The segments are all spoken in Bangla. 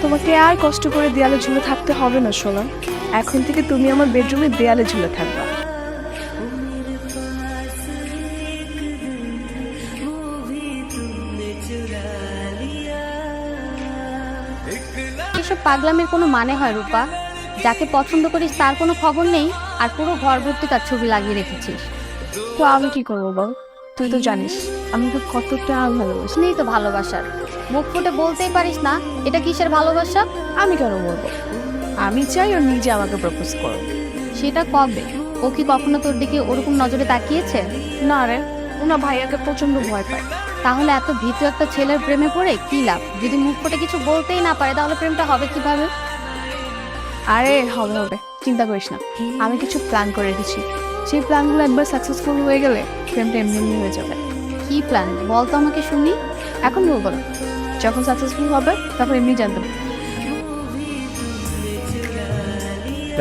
তোমাকে আর কষ্ট করে দেয়ালে ঝুলে থাকতে হবে না সোনা। এখন থেকে তুমি আমার বেডরুমে দেয়ালে ঝুলে থাকবা। এসব পাগলামের কোনো মানে হয় রূপা? যাকে পছন্দ করিস তার কোনো খবর নেই, আর পুরো ঘর ভর্তি তার ছবি লাগিয়ে রেখেছিস। তো আমি কি করবো বল? তুই তো জানিস আমি তো কতটা ভালোবাসি। নেই তো ভালোবাসার, মুখ ফুটে বলতেই পারিস না এটা কিসের ভালোবাসা। আমি কেন বলবো? আমি চাই ও নিজে আমাকে প্রপোজ করো। সেটা কবে? ও কি কখনো তোর দিকে ওরকম নজরে তাকিয়েছে? না রে, ওনা ভাইয়াকে প্রচন্ড ভয় পায়। তাহলে এত ভীতু একটা ছেলের প্রেমে পড়ে কি লাভ? যদি মুখ ফুটে কিছু বলতেই না পারে তাহলে প্রেমটা হবে কিভাবে? আরে হবে হবে, চিন্তা করিস না। আমি কিছু প্ল্যান করে রেখেছি, সেই প্ল্যানগুলো একবার সাকসেসফুল হয়ে গেলে প্রেমটা এমনি এমনি হয়ে যাবে। কি প্ল্যান বল তো আমাকে শুনি। এখন বলবো না, যখন সাকসেসফুল হবে তখন এমনি জানতে পারবো।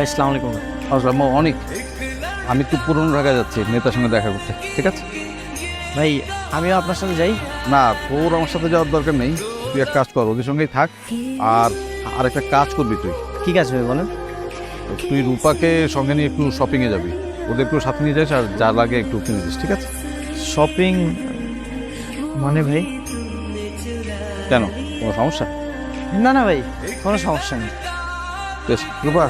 আসসালামু আলাইকুম। আসসালাম অনেক। আমি একটু পুরনো ঢাকা যাচ্ছি নেতার সঙ্গে দেখা করতে, ঠিক আছে? ভাই আমিও আপনার সাথে যাই। না, তোর আমার সাথে যাওয়ার দরকার নেই। তুই এক কাজ কর, ওদের সঙ্গেই থাক। আর আরেকটা কাজ করবি তুই। ঠিক আছে ভাই বলেন। তুই রূপাকে সঙ্গে নিয়ে একটু শপিংয়ে যাবি, ওদের একটু সাথে নিয়ে যাস আর যা লাগে একটু কিনে দিস, ঠিক আছে? শপিং মানে ভাই? কেন, কোনো সমস্যা? না না ভাই, কোনো সমস্যা নেই। বেশ, রূপা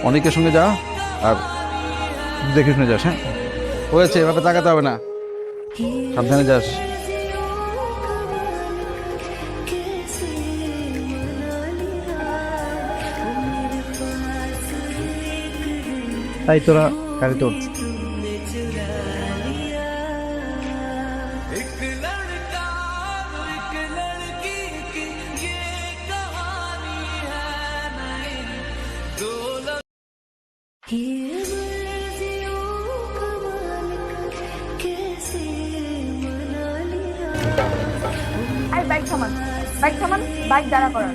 অনেকের সঙ্গে যা আর দেখে শুনে যাস। হ্যাঁ, হয়েছে, এভাবে তাকাতে হবে না, সাবধানে যাস। তাই তোরা গাড়িতে উঠছি। বাইক থামান, বাইক থামান, বাইক দাঁড়া করান।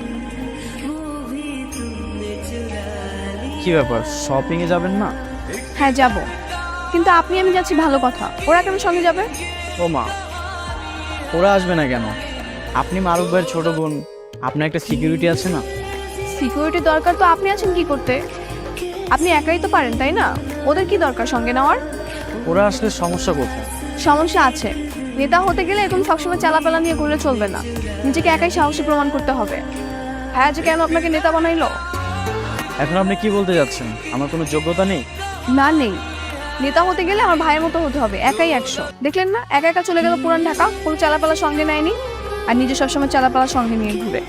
কি ব্যাপার, শপিং এ যাবেন না? হ্যাঁ যাব, কিন্তু আপনি আমি যাচ্ছি ভালো কথা, ওরা কেন সঙ্গে যাবে? ও মা, ওরা আসবে না কেন? আপনি মারুফ ভাইয়ের ছোট বোন, আপনার একটা সিকিউরিটি আছে না? সিকিউরিটি দরকার তো আপনি আছেন কি করতে? আপনি একাই তো পারেন, তাই না? ওদের কি দরকার সঙ্গে নেওয়ার? ওরা আসলে সমস্যা কোথায়? সমস্যা আছে। নেতা হতে গেলে এরকম সবসময় চালাপালা নিয়ে ঘুরলে চলবে না, নিজেকে একাই সাহসী প্রমাণ করতে হবে। হ্যাঁ, যে কেন আপনাকে নেতা বানাইলো? এখন আপনি কি বলতে যাচ্ছেন? আমার কোনো যোগ্যতা নেই? না নেই, নেতা হতে গেলে আমার ভাইয়ের মতো হতে হবে, একাই 100। দেখলেন না, একা একা চলে গেল পুরান ঢাকা, কোনো চালাপালা সঙ্গে নেয়নি, আর নিজে সবসময় চালাপালা সঙ্গে নিয়ে ঘুরে।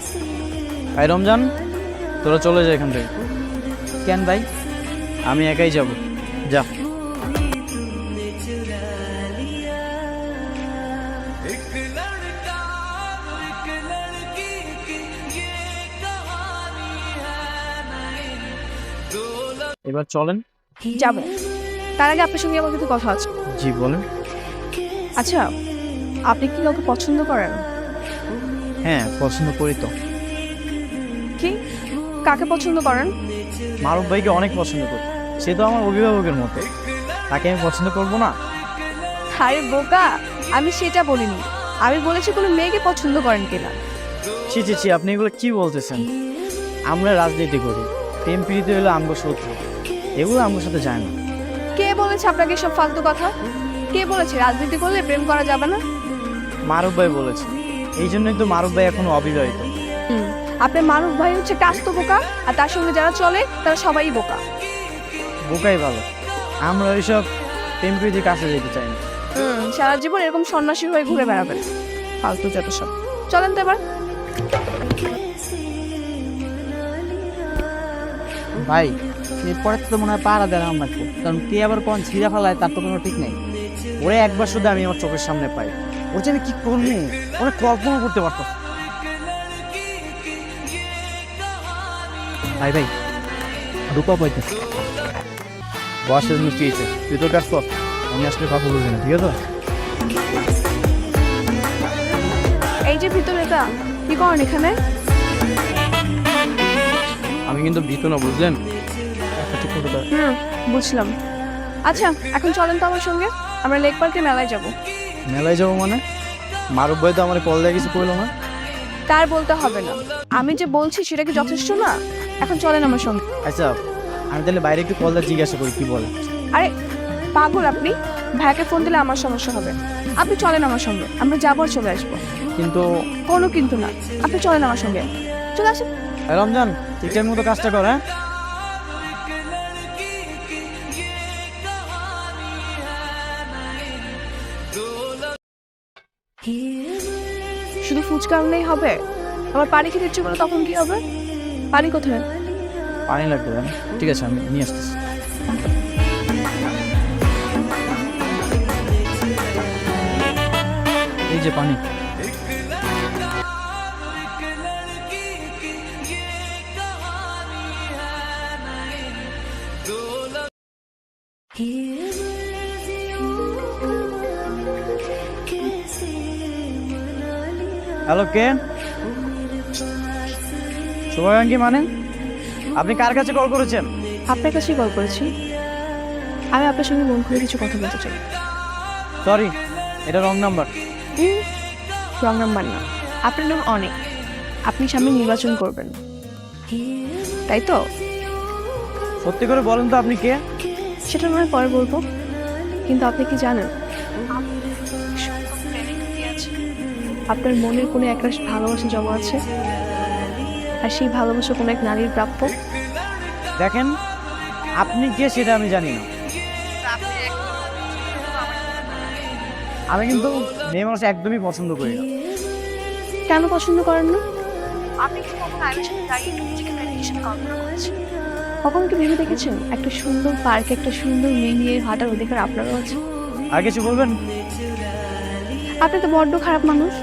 ভাই রমজান, তোরা চলে যা এখান থেকে। কেন ভাই? আমি একাই যাব, যা। এবার চলেন। যাবো, তার আগে আপনার সঙ্গে আমার কিছু কথা আছে। জি বলেন। আচ্ছা, আপনি কি কাউকে পছন্দ করেন? হ্যাঁ পছন্দ করি তো। কি, কাকে পছন্দ করেন? মারুফ ভাইকে অনেক পছন্দ করি, সে তো আমার অভিভাবকের মতো, তাকে আমি পছন্দ করব না? আরে বোকা, আমি সেটা বলিনি, আমি বলেছি কোনো মেয়েকে পছন্দ করেন কিনা। ছি ছি ছি, আপনি এগুলো কি বলতেছেন? আমরা রাজনীতি করি, প্রেম প্রীতি হলো আমগো শত্রু, এগুলো আমগোর সাথে যায় না। কে বলেছে আপনাকে সব ফালতু কথা? কে বলেছে রাজনীতি করলে প্রেম করা যাবে না? মারুফ ভাই বলেছে, এই জন্যই তো মারুফ ভাই এখনো অবিবাহিত। আপনার মারুফ ভাই হচ্ছে কাস্ত বোকা, আর তার সঙ্গে যারা চলে তারা সবাই বোকা। বোকাই ভালো, আমরা ওইসব প্রেম প্রীতির কাছে যেতে চাই না। সারা জীবন এরকম সন্ন্যাসী হয়ে ঘুরে বেড়াবেন, ফালতু যত সব। চলেন তো এবার। ভাই এরপরে তো মনে হয় পাড়া দেন আমাকে, কারণ কে আবার কোন ছিঁড়া ফেলায় তার তো কোনো ঠিক নেই। ওরে একবার শুধু আমি আমার চোখের সামনে পাই, ওর যে আমি কি করবো ওরা কল্পনা করতে পারতো। ভাই ভাই রূপা পাইতেছে, বসের মিষ্টি হয়েছে, তুই তোর কাজ কর, আমি আসলে কথা বলবি না, ঠিক আছে? এই যে ভিতরে এটা কি করেন এখানে? আমি কিন্তু ভীত না, বুঝলেন? বুঝলাম। আচ্ছা, এখন চলেন তো আমার সঙ্গে, আমরা লেক পার্কে মেলায় যাব। মেলায় যাবো মানে? মারুফ ভাই তো আমার কল দিয়ে কিছু কইলো না। তার বলতে হবে না, আমি যে বলছি সেটা কি যথেষ্ট না? এখন চলেন আমার সঙ্গে। আচ্ছা, আমি তাহলে বাইরে একটু কল দিয়ে জিজ্ঞাসা করি কি বলে। আরে পাগল আপনি, ভাইকে ফোন দিলে আমার সমস্যা হবে। আপনি চলেন আমার সঙ্গে, আমরা যাবো আর চলে আসবো। কিন্তু কোনো কিন্তু না, আপনি চলেন আমার সঙ্গে, চলে আসেন। রমজান, ঠিকঠাক মতো কাজটা কর। হ্যাঁ, শুধু ফুচকা আনলেই হবে? আমার পানি খেতে ইচ্ছে করে তখন কি হবে? পানি কোথায়? পানি লাগবে তাই না? ঠিক আছে, আমি নিয়ে আসতেছি। এই যে পানি। হ্যালো, কে? শুভাকাঙ্ক্ষী মানে? আপনি কার কাছে কল করেছেন? আপনার কাছেই কল করেছি। আমি আপনার সঙ্গে মন খুলে কিছু কথা বলতে চাই। সরি, এটা রং নাম্বার। রং নাম্বার না, আপনার নাম অনেক, আপনি সামনে নির্বাচন করবেন, তাই তো? সত্যি করে বলেন তো আপনি কে? সেটা নয় পরে বলবো, কিন্তু আপনি কি জানেন আপনার মনের কোনো একরাশ ভালোবাসা জমা আছে, আর সেই ভালোবাসা কোনো এক নারীর প্রাপ্য। দেখেন, আপনি কে সেটা আমি জানি না। আমি কিন্তু মেয়ে মানুষ একদমই পছন্দ করি না। কেন পছন্দ করেন না? আপনি কি কখনো আয়নার সামনে দাঁড়িয়ে একটু নিজেকে মেডিটেশন কল্পনা করেছেন? কখনো কি ভেবে দেখেছেন একটা সুন্দর পার্কে একটা সুন্দর মেয়ে নিয়ে হাঁটার অধিকার আপনারও আছে? আর কিছু বলবেন? আপনি তো বড্ড খারাপ মানুষ।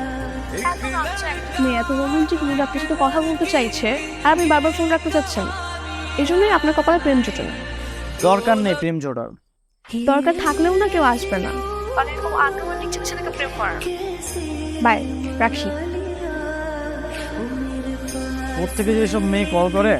মেয়ে এত রোমান্টিক মুড আপনার সাথে কথা বলতে চাইছে, আর আপনি বারবার ফোন রাখতে চাচ্ছেন। এই জন্যই আপনার কপালে প্রেম জোটে না। দরকার নেই প্রেম জোড়ার। দরকার থাকলেও না কেউ আসবে না, কারণ এরকম আগ্রহণিক ছেলেকে প্রেম করার। বাই, রাখি। ওর থেকে যেসব মেয়ে কল করে,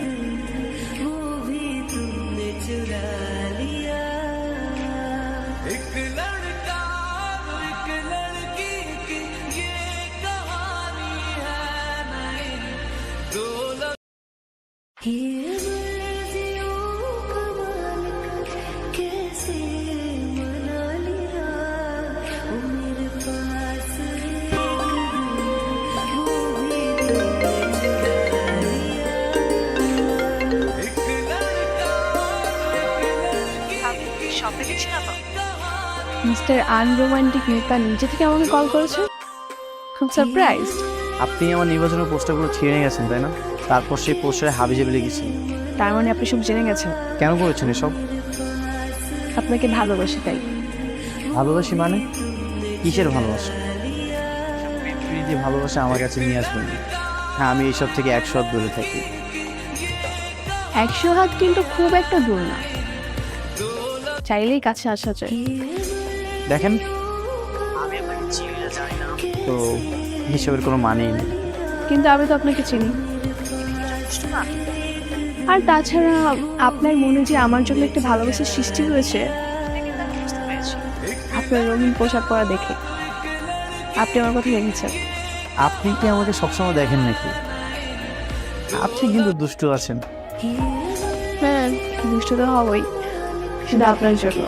মিস্টার আনরোমান্টিক নেতা নিজে থেকে আমাকে কল করেছে, খুব সারপ্রাইজ। আপনি আমার নির্বাচনের পোস্টারগুলো ছিঁড়ে নিয়ে গেছেন তাই না? তারপর সেই পোস্টারে হাবিজাবি লিখেছেন। তার মানে আপনি সব জেনে গেছেন? কেন করেছেন এসব? আপনাকে ভালোবাসি তাই। ভালোবাসি মানে? কিসের ভালোবাসা? প্রীতি ভালোবাসা আমার কাছে নিয়ে আসবেন না। হ্যাঁ, আমি এইসব থেকে 100 হাত দূরে থাকি। 100 হাত কিন্তু খুব একটা দূর না, চাইলেই কাছে আসা যায়। দেখেন, আমি আপনাকে চিনি না জানি না, তো হিসাবের কোনো মানেই নেই। কিন্তু আমি তো আপনাকে চিনি। আর তাছাড়া আপনার মনে যে আমার জন্য একটা ভালোবাসার সৃষ্টি হয়েছে আপনার রঙিন পোশাক পরা দেখে। আপনি আমার কথা দেখেছেন। আপনি কি আমাকে সবসময় দেখেন নাকি? আপনি কিন্তু দুষ্টু আছেন। হ্যাঁ, দুষ্ট তো হবই, শুধু আপনার জন্য।